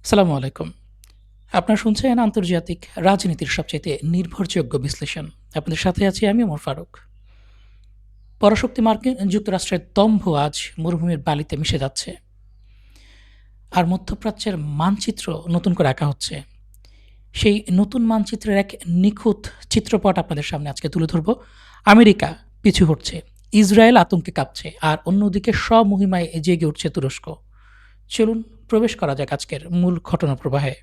সালামু আলাইকুম। আপনারা শুনছেন আন্তর্জাতিক রাজনীতির সবচাইতে নির্ভরযোগ্য বিশ্লেষণ। আপনাদের সাথে আছি আমি ওমর ফারুক। পরাশক্তি মার্কিন যুক্তরাষ্ট্রের দম্ভ আজ মরুভূমির বালিতে মিশে যাচ্ছে। আর মধ্যপ্রাচ্যের মানচিত্র নতুন করে আঁকা হচ্ছে। সেই নতুন মানচিত্রের এক নিখুঁত চিত্রপট আপনাদের সামনে আজকে তুলে ধরব। আমেরিকা পিছু হটছে, ইসরায়েল আতঙ্কে কাঁপছে, আর অন্যদিকে স্বমহিমায় জেগে উঠছে তুরস্ক। চলুন প্রবেশ করা যাক আজকের মূল ঘটনা প্রবাহে।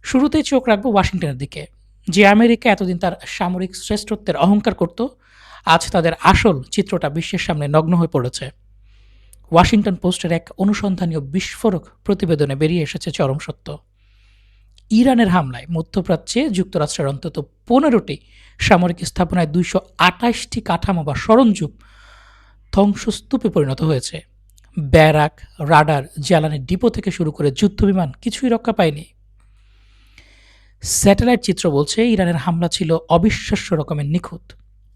শুরুতেই চোখ রাখবো ওয়াশিংটনের দিকে। যে আমেরিকা এতদিন তার সামরিক শ্রেষ্ঠত্বের অহংকার করত, আজ তাদের আসল চিত্রটা বিশ্বের সামনে নগ্ন হয়ে পড়েছে। ওয়াশিংটন পোস্টের এক অনুসন্ধানীয় বিস্ফোরক প্রতিবেদনে বেরিয়ে এসেছে চরম সত্য। ইরানের হামলায় মধ্যপ্রাচ্যে যুক্তরাষ্ট্রের অন্তত 15টি সামরিক স্থাপনায় 228টি কাঠামো বা সরঞ্জাম ধ্বংসস্তূপে পরিণত হয়েছে। ব্যারাক, রাডার, জ্বালানি ডিপো থেকে শুরু করে যুদ্ধবিমান কিছুই রক্ষা পায়নি। স্যাটেলাইট চিত্র বলছে ইরানের হামলা ছিল অবিশ্বাস্য রকমের নিখুঁত।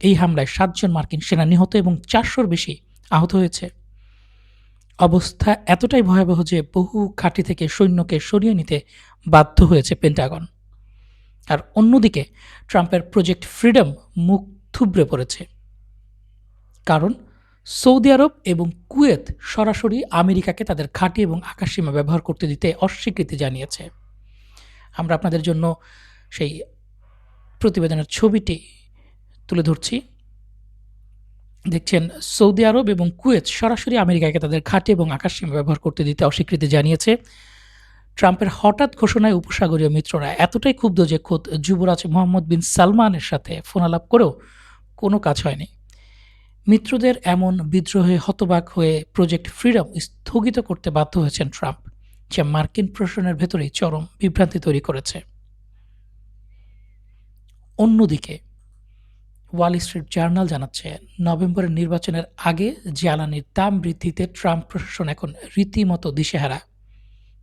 এই হামলায় 7 জন মার্কিন সেনা নিহত এবং 400-র বেশি আহত হয়েছে। অবস্থা এতটাই ভয়াবহ যে বহু ঘাঁটি থেকে সৈন্যকে সরিয়ে নিতে বাধ্য হয়েছে পেন্টাগন। আর অন্যদিকে ট্রাম্পের প্রজেক্ট ফ্রিডম মুখ থুবড়ে পড়েছে, কারণ সৌদি আরব এবং কুয়েত সরাসরি আমেরিকাকে তাদের ঘাঁটি এবং আকাশসীমা ব্যবহার করতে দিতে অস্বীকৃতি জানিয়েছে। আমরা আপনাদের জন্য সেই প্রতিবেদনের ছবিটি তুলে ধরছি। দেখছেন, সৌদি আরব এবং কুয়েত সরাসরি আমেরিকাকে তাদের ঘাঁটি এবং আকাশসীমা ব্যবহার করতে দিতে অস্বীকৃতি জানিয়েছে। ট্রাম্পের হঠাৎ ঘোষণায় উপসাগরীয় মিত্ররা এতটাই ক্ষুব্ধ যে খোদ যুবরাজ মোহাম্মদ বিন সালমানের সাথে ফোনালাপ করেও কোনো কাজ হয়নি। মিত্রদের এমন বিদ্রোহে হতবাক হয়ে প্রজেক্ট ফ্রিডম স্থগিত করতে বাধ্য হয়েছেন ট্রাম্প, যা মার্কিন প্রশাসনের ভেতরেই চরম বিভ্রান্তি তৈরি করেছে। অন্যদিকে ওয়াল স্ট্রিট জার্নাল জানাচ্ছে, নভেম্বরের নির্বাচনের আগে জ্বালানির দাম বৃদ্ধিতে ট্রাম্প প্রশাসন এখন রীতিমতো দিশেহারা।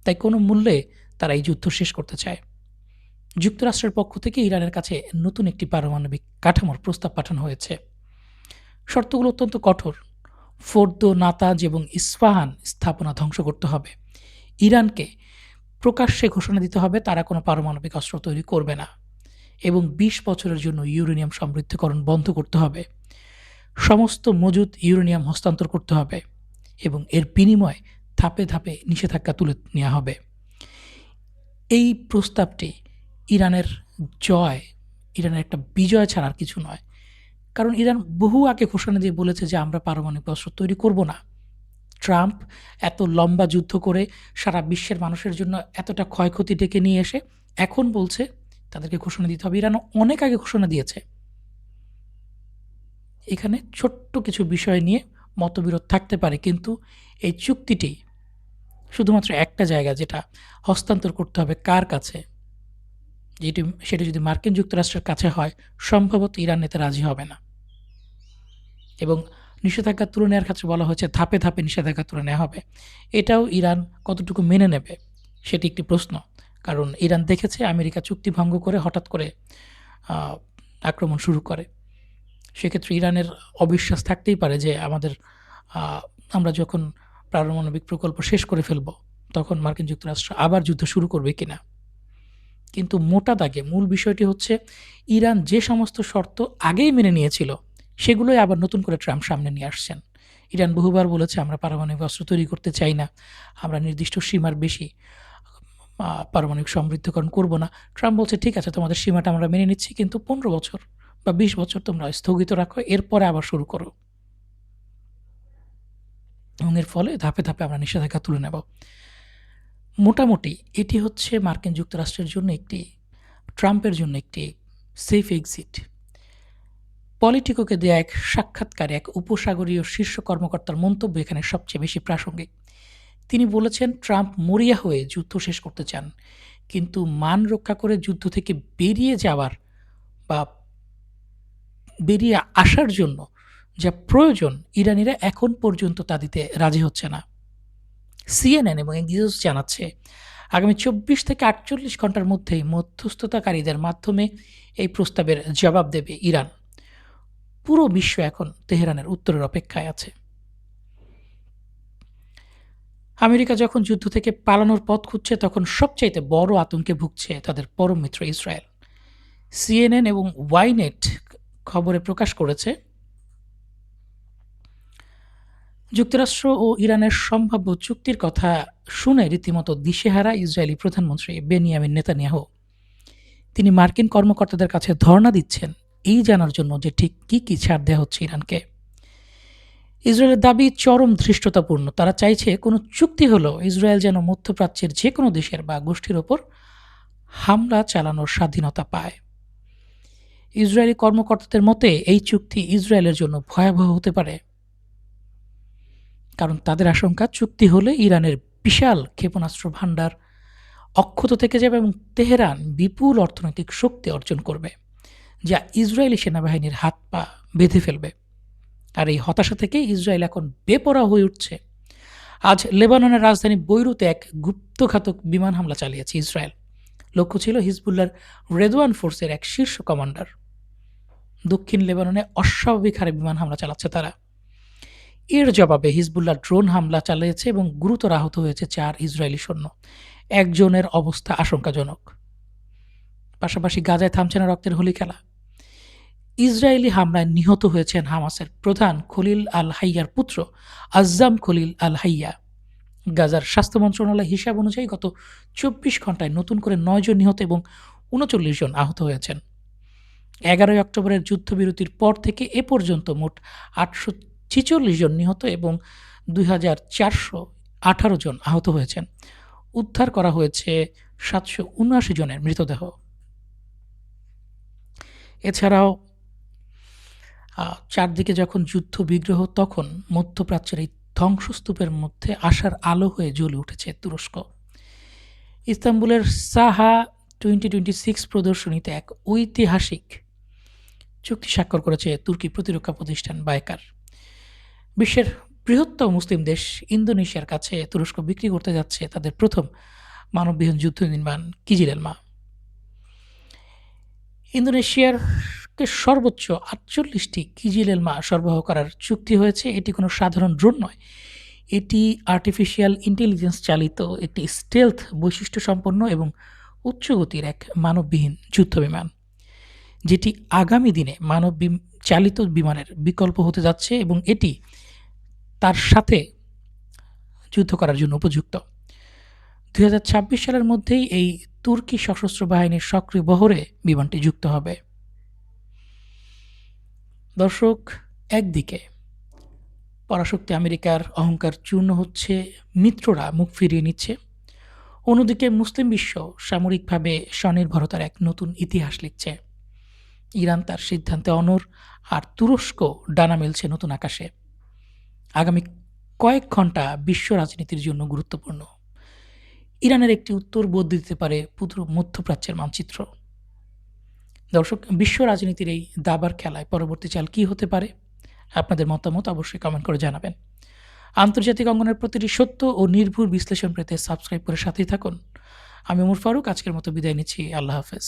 তাই কোনো মূল্যে তারা এই যুদ্ধ শেষ করতে চায়। যুক্তরাষ্ট্রের পক্ষ থেকে ইরানের কাছে নতুন একটি পারমাণবিক কাঠামোর প্রস্তাব পাঠানো হয়েছে। শর্তগুলো অত্যন্ত কঠোর। ফোর্দো, নাতাজ এবং ইস্পাহান স্থাপনা ধ্বংস করতে হবে। ইরানকে প্রকাশ্যে ঘোষণা দিতে হবে তারা কোনো পারমাণবিক অস্ত্র তৈরি করবে না, এবং 20 বছরের জন্য ইউরেনিয়াম সমৃদ্ধকরণ বন্ধ করতে হবে। সমস্ত মজুদ ইউরেনিয়াম হস্তান্তর করতে হবে এবং এর বিনিময়ে ধাপে ধাপে নিষেধাজ্ঞা তুলে নেওয়া হবে। এই প্রস্তাবটি ইরানের জয়, ইরানের একটা বিজয় ছাড়া আর কিছু নয়। কারণ ইরান বহু আগে ঘোষণা দিয়ে বলেছে যে আমরা পারমাণবিক অস্ত্র তৈরি করব না। ট্রাম্প এত লম্বা যুদ্ধ করে সারা বিশ্বের মানুষের জন্য এতটা ক্ষয়ক্ষতি ডেকে নিয়ে এসে এখন বলছে তাদেরকে ঘোষণা দিতে হবে। ইরান অনেক আগে ঘোষণা দিয়েছে। এখানে ছোট্ট কিছু বিষয় নিয়ে মতবিরোধ থাকতে পারে, কিন্তু এই চুক্তিটি শুধুমাত্র একটা জায়গা, যেটা হস্তান্তর করতে হবে কার কাছে, সেটা যদি মার্কিন যুক্তরাষ্ট্রের কাছে হয়, সম্ভবত ইরান এতে রাজি হবে না। এবং নিষেধাজ্ঞা তুলে নেওয়ার ক্ষেত্রে বলা হয়েছে ধাপে ধাপে নিষেধাজ্ঞা তুলে নেওয়া হবে। এটাও ইরান কতটুকু মেনে নেবে সেটি একটি প্রশ্ন। কারণ ইরান দেখেছে আমেরিকা চুক্তি ভঙ্গ করে হঠাৎ করে আক্রমণ শুরু করে। সেক্ষেত্রে ইরানের অবিশ্বাস থাকতেই পারে যে আমরা যখন পারমাণবিক প্রকল্প শেষ করে ফেলব তখন মার্কিন যুক্তরাষ্ট্র আবার যুদ্ধ শুরু করবে কিনা। কিন্তু মোটা দাগে মূল বিষয়টি হচ্ছে, ইরান যে সমস্ত শর্ত আগেই মেনে নিয়েছিল সেগুলোই আবার নতুন করে ট্রাম্প সামনে নিয়ে আসছেন। ইরান বহুবার বলেছে আমরা পারমাণবিক অস্ত্র তৈরি করতে চাই না, আমরা নির্দিষ্ট সীমার বেশি পারমাণবিক সমৃদ্ধকরণ করব না। ট্রাম্প বলছে ঠিক আছে, তোমাদের সীমাটা আমরা মেনে নিচ্ছি, কিন্তু 15 বছর বা 20 বছর তোমরা স্থগিত রাখো, এরপরে আবার শুরু করো। এবং এর ফলে ধাপে ধাপে আমরা নিষেধাজ্ঞা তুলে নেব। মোটামুটি এটি হচ্ছে মার্কিন যুক্তরাষ্ট্রের জন্য ট্রাম্পের জন্য একটি সেফ এক্সিট। পলিটিকোকে দেয়া এক সাক্ষাৎকারে এক উপসাগরীয় শীর্ষ কর্মকর্তার মন্তব্য এখানে সবচেয়ে বেশি প্রাসঙ্গিক। তিনি বলেছেন, ট্রাম্প মরিয়া হয়ে যুদ্ধ শেষ করতে চান, কিন্তু মান রক্ষা করে যুদ্ধ থেকে বেরিয়ে যাওয়ার বা বেরিয়ে আসার জন্য যা প্রয়োজন ইরানিরা এখন পর্যন্ত তা দিতে রাজি হচ্ছে না। সিএনএন এবং এক্সিওস জানাচ্ছে, আগামী 24 থেকে 48 ঘন্টার মধ্যেই মধ্যস্থতাকারীদের মাধ্যমে এই প্রস্তাবের জবাব দেবে ইরান। পুরো বিশ্ব এখন তেহরানের উত্তরের অপেক্ষায় আছে। আমেরিকা যখন যুদ্ধ থেকে পালানোর পথ খুঁজছে তখন সবচাইতে বড় আতঙ্কে ভুগছে তাদের পরম মিত্র ইসরায়েল। সিএনএন এবং ওয়াইনেট খবরে প্রকাশ করেছে, যুক্তরাষ্ট্র ও ইরানের সম্ভাব্য চুক্তির কথা শুনে রীতিমতো দিশেহারা ইসরায়েলি প্রধানমন্ত্রী বেনিয়ামিন নেতানিয়াহু। তিনি মার্কিন কর্মকর্তাদের কাছে ধর্ণা দিচ্ছেন এই জানার জন্য যে ঠিক কী কী ছাড় দেওয়া হচ্ছে ইরানকে। ইসরায়েলের দাবি চরম ধৃষ্টতাপূর্ণ। তারা চাইছে কোনো চুক্তি হলেও ইসরায়েল যেন মধ্যপ্রাচ্যের যে কোনো দেশের বা গোষ্ঠীর ওপর হামলা চালানোর স্বাধীনতা পায়। ইসরায়েলি কর্মকর্তাদের মতে এই চুক্তি ইসরায়েলের জন্য ভয়াবহ হতে পারে, কারণ তাদের আশঙ্কা চুক্তি হলে ইরানের বিশাল ক্ষেপণাস্ত্র ভাণ্ডার অক্ষত থেকে যাবে এবং তেহরান বিপুল অর্থনৈতিক শক্তি অর্জন করবে, যা ইসরায়েলি সেনাবাহিনীর হাত পা বেঁধে ফেলবে। আর এই হতাশা থেকে ইসরায়েল এখন বেপরোয়া হয়ে উঠছে। আজ লেবাননের রাজধানী বৈরুতে এক গুপ্তঘাতক বিমান হামলা চালিয়েছে ইসরায়েল। লক্ষ্য ছিল হিজবুল্লাহর রেদওয়ান ফোর্সের এক শীর্ষ কমান্ডার। দক্ষিণ লেবাননে অস্বাভাবিক হারে বিমান হামলা চালাচ্ছে তারা। এর জবাবে হিজবুল্লাহ ড্রোন হামলা চালিয়েছে এবং গুরুতর আহত হয়েছে 4 ইসরায়েলি সৈন্য। একজনের অবস্থা আশঙ্কাজনক। পাশাপাশি গাজায় থামছে না রক্তের হোলি খেলা। ইসরায়েলি হামলায় নিহত হয়েছেন হামাসের প্রধান খলিল আল হাইয়ার পুত্র আজ্জাম খলিল আল হাইয়া। গাজার স্বাস্থ্য মন্ত্রণালয়ের হিসাব অনুযায়ী গত 24 ঘন্টায় নতুন করে 9 জন নিহত এবং 39 জন আহত হয়েছেন। 11 অক্টোবরের যুদ্ধবিরতির পর থেকে এ পর্যন্ত মোট 846 জন নিহত এবং 2418 জন আহত হয়েছেন। উদ্ধার করা হয়েছে 779 জনের মৃতদেহ। এছাড়াও চারদিকে যখন যুদ্ধ বিগ্রহ, তখন মধ্যপ্রাচ্যের এই ধ্বংসস্তূপের মধ্যে আশার আলো হয়ে জ্বলে উঠেছে তুরস্ক। ইস্তাম্বুলের সাহা 2026 প্রদর্শনীতে এক ঐতিহাসিক চুক্তি স্বাক্ষর করেছে তুর্কি প্রতিরক্ষা প্রতিষ্ঠান বায়কার। বিশ্বের বৃহত্তম মুসলিম দেশ ইন্দোনেশিয়ার কাছে তুরস্ক বিক্রি করতে যাচ্ছে তাদের প্রথম মানববিহীন যুদ্ধ বিমান কিজিল এলমা। ইন্দোনেশিয়ার সর্বোচ্চ 48টি কিজিল এলমা সরবরাহ করার চুক্তি হয়েছে। এটি কোনো সাধারণ ড্রোন নয়, এটি আর্টিফিশিয়াল ইন্টেলিজেন্স চালিত একটি স্টেলথ বৈশিষ্ট্য সম্পন্ন এবং উচ্চগতির এক মানববিহীন যুদ্ধ বিমান, যেটি আগামী দিনে মানব চালিত বিমানের বিকল্প হতে যাচ্ছে এবং এটি তার সাথে যুদ্ধ করার জন্য উপযুক্ত। 2026 সালের মধ্যেই এই তুর্কি সশস্ত্র বাহিনীর সক্রিয় বহরে বিমানটি যুক্ত হবে। দর্শক, একদিকে পরাশক্তি আমেরিকার অহংকার চূর্ণ হচ্ছে, মিত্ররা মুখ ফিরিয়ে নিচ্ছে, অন্যদিকে মুসলিম বিশ্ব সামরিকভাবে স্বনির্ভরতার এক নতুন ইতিহাস লিখছে। ইরান তার সিদ্ধান্তে অনড়, আর তুরস্ক ডানা মেলছে নতুন আকাশে। আগামী কয়েক ঘন্টা বিশ্ব রাজনীতির জন্য গুরুত্বপূর্ণ। ইরানের একটি উত্তর বদলে দিতে পারে পুরো মধ্যপ্রাচ্যের মানচিত্র। দর্শক, বিশ্ব রাজনীতির এই দাবার খেলায় পরবর্তী চাল কী হতে পারে? আপনাদের মতামত অবশ্যই কমেন্ট করে জানাবেন। আন্তর্জাতিক অঙ্গনের প্রতিটি সত্য ও নির্ভুল বিশ্লেষণ পেতে সাবস্ক্রাইব করে সাথেই থাকুন। আমি ওমর ফারুক আজকের মতো বিদায় নিচ্ছি। আল্লাহ হাফেজ।